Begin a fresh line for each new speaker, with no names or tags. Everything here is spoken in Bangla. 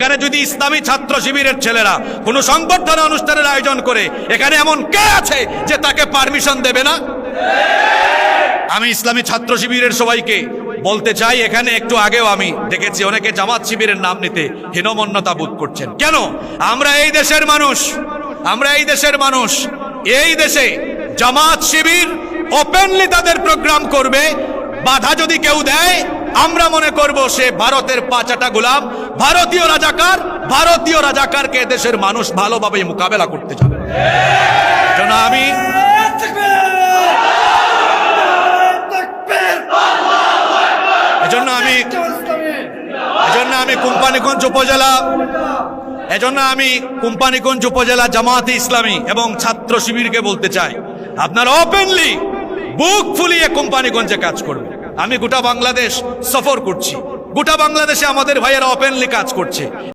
এখানে যদি ইসলামী ছাত্র শিবিরের ছেলেরা কোনো সংবর্ধনা অনুষ্ঠানের আয়োজন করে, এখানে এমন কে আছে যে তাকে পারমিশন দেবে না? আমি ইসলামী ছাত্র শিবিরের সবাইকে বলতে চাই, এখানে একটু আগেও আমি দেখেছি অনেকে জামাত শিবিরের নাম নিতে হীনমন্যতা বোধ করছেন। কেন? আমরা এই দেশের মানুষ, এই দেশে জামাত শিবির ওপেনলি তাদের প্রোগ্রাম করবে। বাধা যদি কেউ দেয়, আমরা মনে করব সে ভারতের পাঁচাটা গোলাম, ভারতীয় রাজাকারকে দেশের মানুষ ভালোভাবে মোকাবেলা করতে চায়। এজন্য আমি কোম্পানীগঞ্জ উপজেলা জামাতে ইসলামী এবং ছাত্র শিবিরকে বলতে চাই, আপনারা ওপেনলি বুক ফুলিয়ে কোম্পানীগঞ্জে কাজ করবেন। আমি গোটা বাংলাদেশ সফর করছি, গোটা বাংলাদেশে আমাদের ভাইয়েরা ওপেনলি কাজ করছে।